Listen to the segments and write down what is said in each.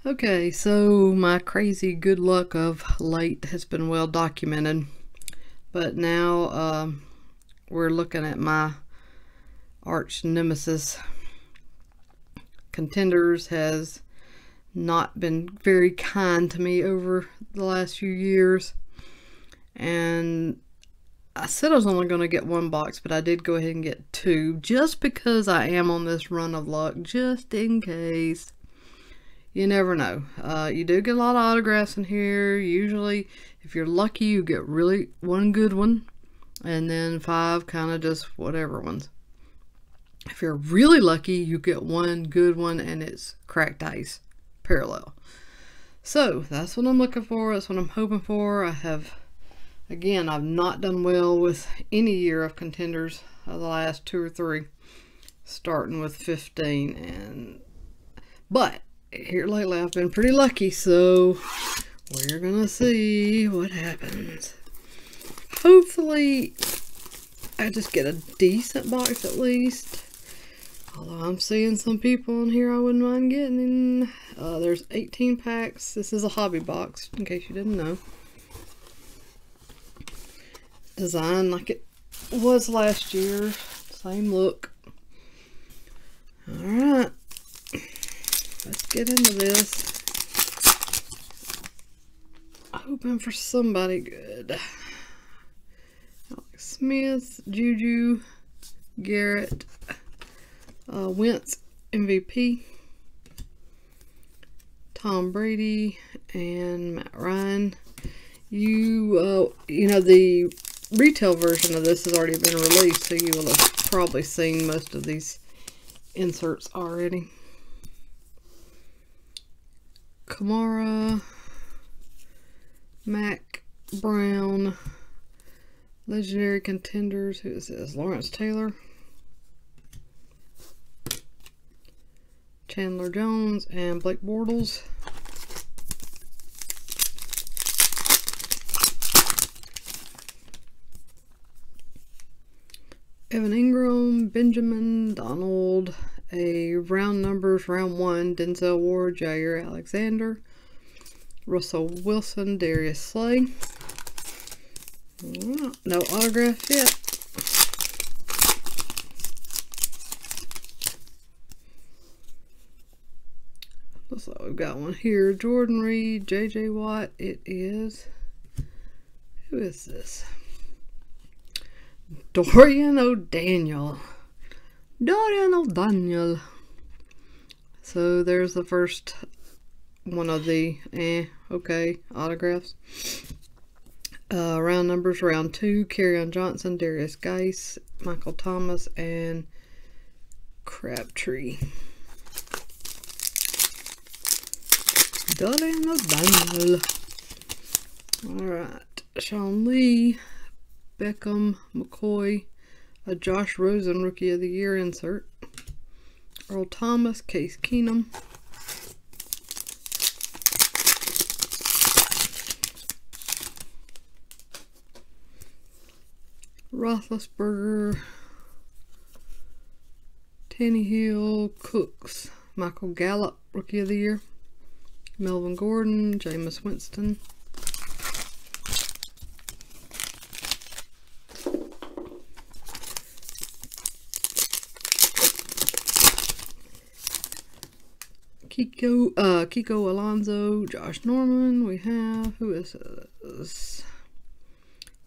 Okay, so my crazy good luck of late has been well documented, but now we're looking at my arch nemesis. Contenders has not been very kind to me over the last few years, and I said I was only going to get one box, but I did go ahead and get two just because I am on this run of luck, just in case. You never know. You do get a lot of autographs in here. Usually, if you're lucky, you get really one good one, and then 5 kind of just whatever ones. If you're really lucky, you get one good one, and it's cracked ice, parallel. So, that's what I'm looking for. That's what I'm hoping for. Again, I've not done well with any year of Contenders of the last 2 or 3, starting with 15. But here lately I've been pretty lucky, so we're gonna see what happens. Hopefully I just get a decent box at least, although I'm seeing some people in here I wouldn't mind getting. There's 18 packs. This is a hobby box, in case you didn't know. Design like it was last year, same look. Alright, let's get into this. Hoping for somebody good. Alex Smith, Juju, Garrett, Wentz, MVP, Tom Brady, and Matt Ryan. You know, the retail version of this has already been released, so you will have probably seen most of these inserts already. Kamara, Mac Brown, Legendary Contenders. Who is this? Lawrence Taylor, Chandler Jones, and Blake Bortles. Evan Ingram, Benjamin, Donald, a round numbers, round 1, Denzel Ward, Jair Alexander, Russell Wilson, Darius Slay. No autograph yet. Looks like we've got one here. Jordan Reed, JJ Watt. It is, who is this? Dorian O'Daniel. So there's the first one of the okay autographs. Round numbers, round 2, Kerryon Johnson, Darius Geis, Michael Thomas, and Crabtree. Dorian O'Daniel. Alright, Sean Lee, Beckham, McCoy, a Josh Rosen Rookie of the Year insert, Earl Thomas, Case Keenum, Roethlisberger, Tannehill, Cooks, Michael Gallup Rookie of the Year, Melvin Gordon, Jameis Winston, Kiko Alonso, Josh Norman. We have, who is this?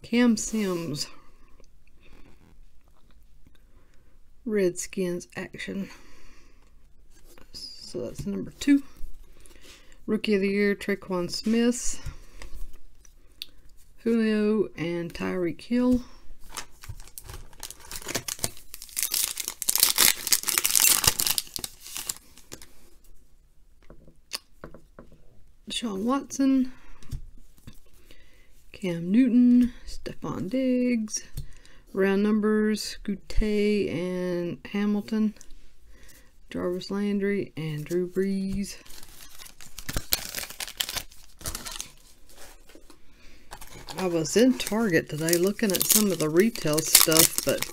Cam Sims, Redskins action. So that's number 2. Rookie of the Year, Traquan Smith, Julio, and Tyreek Hill. Deshaun Watson, Cam Newton, Stephon Diggs, round numbers, Goutte and Hamilton, Jarvis Landry, and Drew Brees. I was in Target today looking at some of the retail stuff, but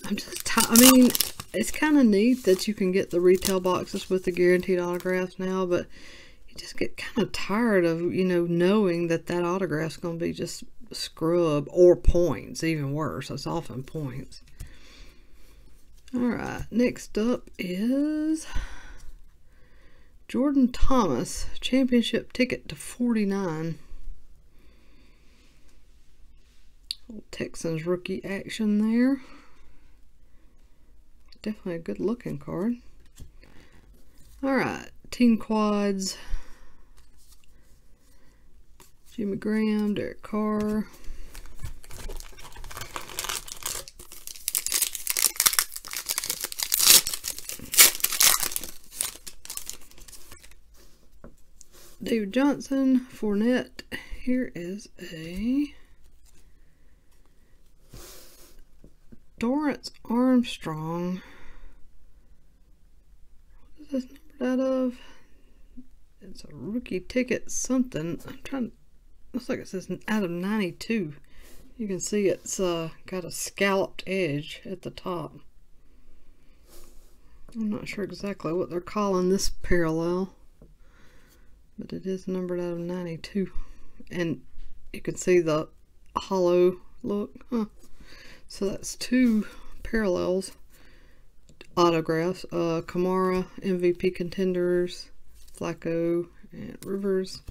I'm just I mean, it's kind of neat that you can get the retail boxes with the guaranteed autographs now, but just get kind of tired of, you know, knowing that that autograph's going to be just scrub or points, even worse. It's often points. Alright, next up is Jordan Thomas, championship ticket to 49. Texans rookie action there. Definitely a good looking card. Alright, team quads. Jimmy Graham, Derek Carr. David Johnson, Fournette. Here is a Dorrance Armstrong. What is this numbered out of? It's a rookie ticket something. I'm trying to, looks like it says out of 92. You can see it's got a scalloped edge at the top. I'm not sure exactly what they're calling this parallel, but it is numbered out of 92. And you can see the hollow look. Huh. So that's two parallels autographs. Kamara, MVP Contenders, Flacco, and Rivers.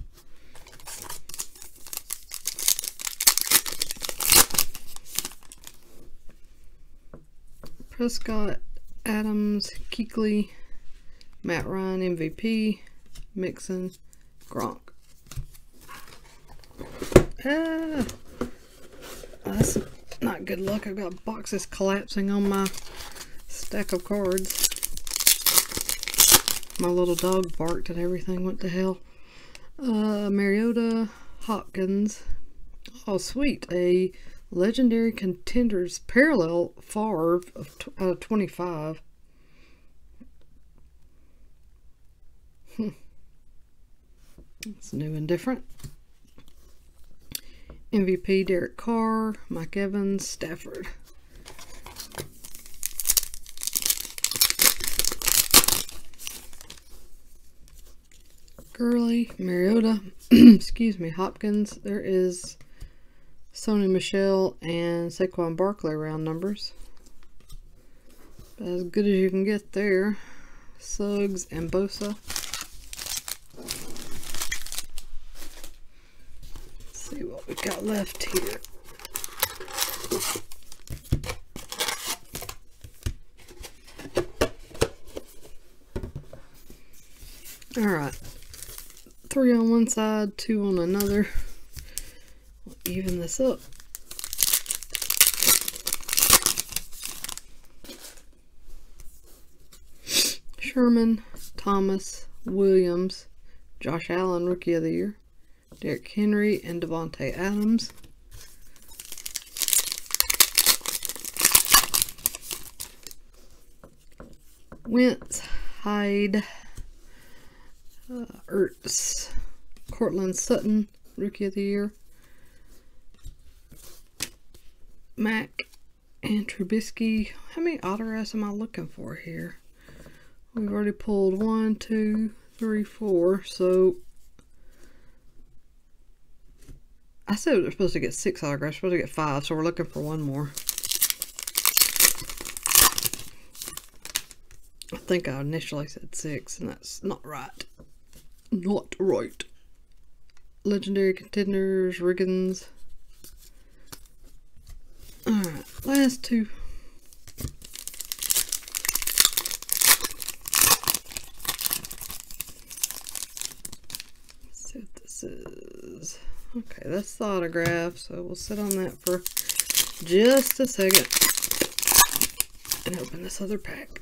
Prescott, Adams, Kuechly, Matt Ryan, MVP, Mixon, Gronk. That's not good luck. I've got boxes collapsing on my stack of cards. My little dog barked and everything went to hell. Mariota, Hopkins. Oh, sweet. A legendary Contenders parallel Favre out of 25. It's new and different. MVP Derek Carr, Mike Evans, Stafford. Gurley, Mariota, excuse me, Hopkins. There is Sony Michel and Saquon Barkley round numbers. As good as you can get there. Suggs and Bosa. See what we got left here. Alright. 3 on one side, 2 on another. We'll even this up. Sherman, Thomas, Williams, Josh Allen, Rookie of the Year. Derrick Henry and Devontae Adams. Wentz, Hyde, Ertz, Cortland Sutton, Rookie of the Year. Mack and Trubisky. How many autographs am I looking for here? We've already pulled 1, 2, 3, 4. So I said we're supposed to get 6 autographs. We're supposed to get 5, so we're looking for 1 more. I think I initially said 6, and that's not right. Not right. Legendary Contenders, Riggins. Alright, last 2. Let's see what this is. Okay, that's the autograph, so we'll sit on that for just a second and open this other pack.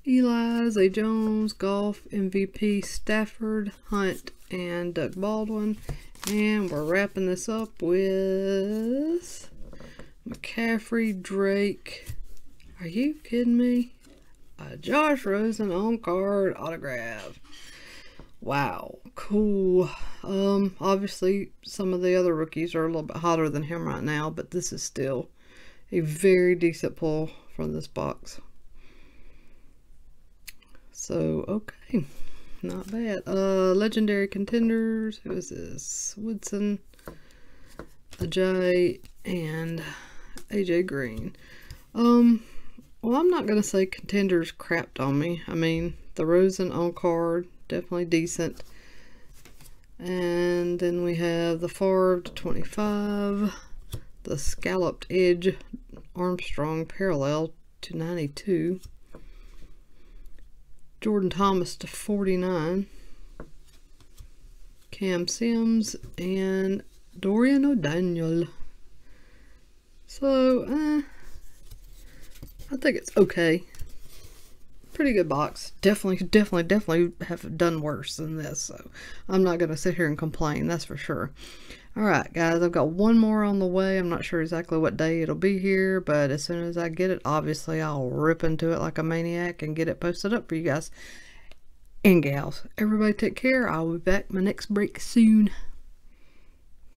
Eli, Zay Jones, Golf, MVP, Stafford, Hunt, and Doug Baldwin. And we're wrapping this up with McCaffrey, Drake. Are you kidding me? Josh Rosen on card autograph. Wow, cool. Obviously some of the other rookies are a little bit hotter than him right now, but this is still a very decent pull from this box. So, okay. Not bad. Legendary Contenders. Who is this? Woodson, Ajay, and AJ Green. Well, I'm not going to say Contenders crapped on me. I mean, the Rosen on card, definitely decent. And then we have the Favre to 25. The Scalloped Edge Armstrong parallel to 92. Jordan Thomas to 49. Cam Sims and Dorian O'Daniel. So, I think it's okay. Pretty good box. Definitely have done worse than this. So I'm not going to sit here and complain. That's for sure. Alright, guys. I've got one more on the way. I'm not sure exactly what day it'll be here. But as soon as I get it, obviously I'll rip into it like a maniac and get it posted up for you guys and gals. Everybody take care. I'll be back my next break soon.